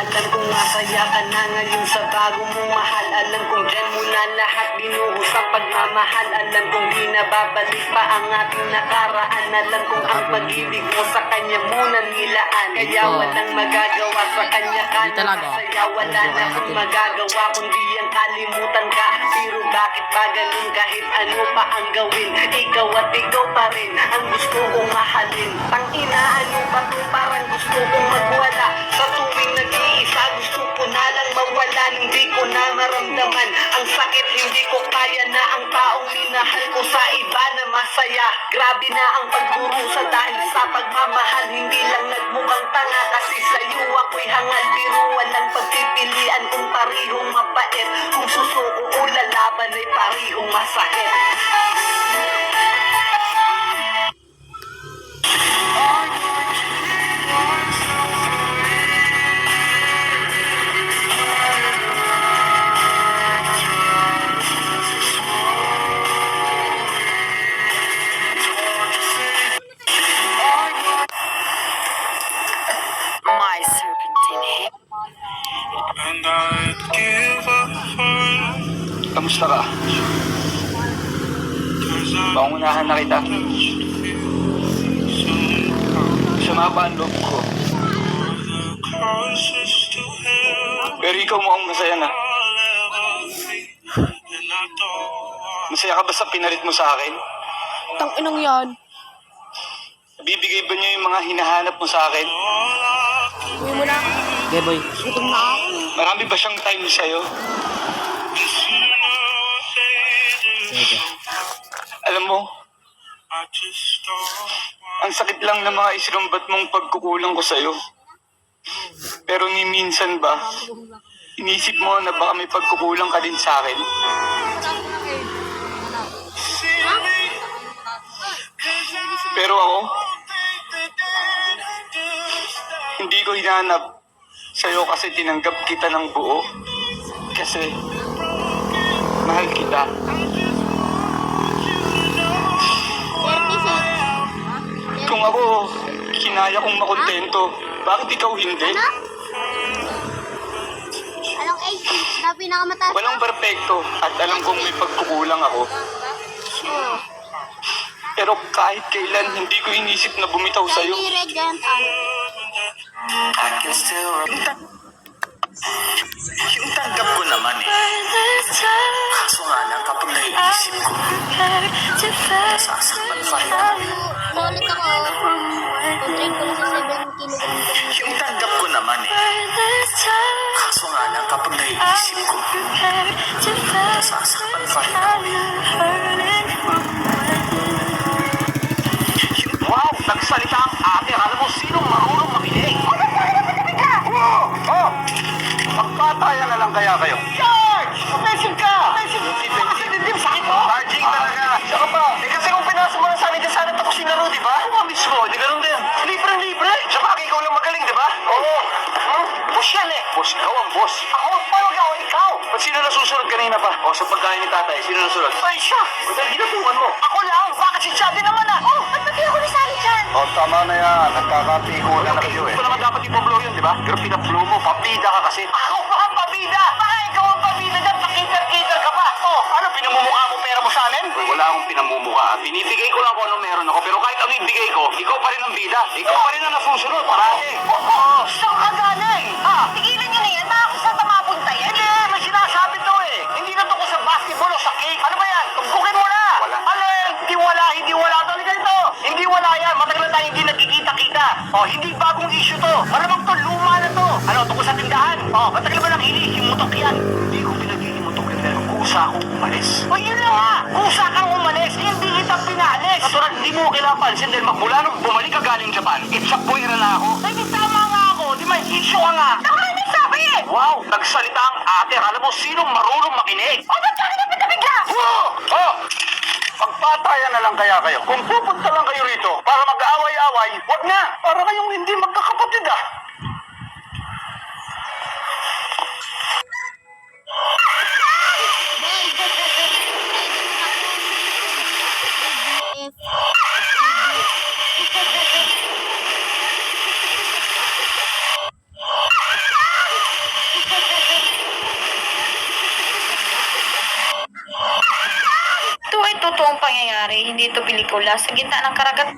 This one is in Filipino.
Alam kong masaya ka na ngayon sa bago mong mahal. Alam kong dyan mo na lahat binuhos sa pagmamahal. Alam kong di na babalik pa ang ating nakaraan. Alam kong ang pag-ibig mo sa kanya muna nilaan. Kaya walang magagawa sa kanya ka na masaya. Wala na akong magagawa kundi ang kalimutan ka. Pero bakit ba ganun kahit ano pa ang gawin? Ikaw at ikaw pa rin ang gusto kong mahalin. Tangina, ano ba to? Parang gusto kong magwala. Sa tuwing nag-iisa gusto ko na lang mawala. Hindi ko na maramdaman ang sakit. Hindi ko kaya na ang taong minahal ko sa iba na masaya. Grabe na ang pagdurusa dahil sa pagmamahal. Hindi lang nagmukhang tanga kasi sa'yo ako'y hangal. Pero walang pagpipilian kung parihong mapait. Kung susuko o lalaban ay parihong masakit. My serpentine hip. And I'd give up on Kamusta ka? Pangunahan na kita. Sumaba ang loob ko. closest to hell Pero ikaw mukhang masaya na. I'll ever be. And I don't Masaya ka ba sa pinalit mo sa akin? Tang inang yan. Bibigay ba niyo yung mga hinahanap mo sa akin? Uwi mo na. Okay, boy. Gutom na ako. Marami ba siyang time sa'yo? Alam mo, I just don't ang sakit lang ng mga isinumbat mong pagkukulang ko sa'yo. Pero ni minsan ba, inisip mo na baka may pagkukulang ka din sa akin? Pero ako, hindi ko hinanap sa'yo kasi tinanggap kita ng buo. Kasi, mahal kita. Kung ako, kinaya kong makontento, bakit ikaw hindi? Anong age na pinakamataas? Walang perpekto at alam kong may pagkukulang ako. Pero kahit kailan, hindi ko inisip na bumitaw sa'yo. Hindi red yan. I can still yung tanggap ko naman eh. Kaso nga lang kapag naiisip ko, nasasaktan pa rin ako. Naulit ako. Pag-train ko lang sa 7 kilogram. Yung tanggap ko naman eh. Kaso nga lang kapag naiisip ko, nasasaktan pa rin ako. Wow! Nagsalita ang ate. Alam mo sinong marunong makinig? Oh! Magpatayan na lang kaya kayo. George! Attention ka! Attention! Hindi sakit mo? Charging talaga. Saka pa. Kasi kung pinasa mo lang sa amin dyan sana tapos sinaro, di ba? Oo, mismo. Di ganun din. Libre-libre. Saka ikaw lang magaling, di ba? Oo. Boss yan eh. Boss, ikaw ang boss. Ako, paano ako? Ikaw. Ba't sino nasusunod kanina pa? O, sa pagkain ni tatay, sino nasunod? Ay, siya. Ba't ang ginatuan mo? Ako lang. Bakit si Chad din naman ah? Oh, ba't pati ako nasali dyan? O, tama na yan. Nagkakapiko na kayo eh. Ito naman dapat i-blow yun, di ba? Pero pinablow mo, pabida ka kasi. Ako pa ang pabida! Baka ikaw ang pabida dyan, pakiter-kiter ka pa. O, ano, pinamumukha mo pera mo sa amin? Wala akong pinamumukha. Binibigay ko lang kung anong meron ako. Pero kahit ano ibigay ko, ikaw pa rin ang bida. Ikaw pa rin ang nasusunod, parati. Oo, saan ka galing? Ha? Tigilan nyo na yan. Baka ako sa tamapunta yan. Hindi, may sinasabi to eh. Hindi na to ko sa basketball o sa cake. Ano ba yan? Tugbukin mo na. Wala. Ano eh? Hindi wala. Talaga ganito. Hindi wala yan. Matagal na tayo hindi nagkikita-kita. O, hindi bagong issue to. Malamang to, luma na to. Ano, tungkol sa tindahan. O, matagal ba nang hinihimutok yan? Hindi ko pinaghihimotok yan dahil kusa akong umalis. O, yun lang nga. Kusa kang umalis. Hindi kita pinalis. Katulad, hindi mo kailangan dahil magmula nung bumalik ka galing Japan, itsapuira na ako. Ay, di tama nga ako. Di may issue ka nga. Tama na nagsabi eh. Wow, nagsalita ang ate. Alam mo, sinong marunong makinig? O, ba't ka na pinabigla? Wow! Oh! Magpatayan na lang kaya kayo. Kung pupunta lang kayo rito para mag-aaway-away, wag na. Para kayong hindi magkakapatid ah. If totoong pangyayari, hindi ito pelikula. Sa gitna ng karagat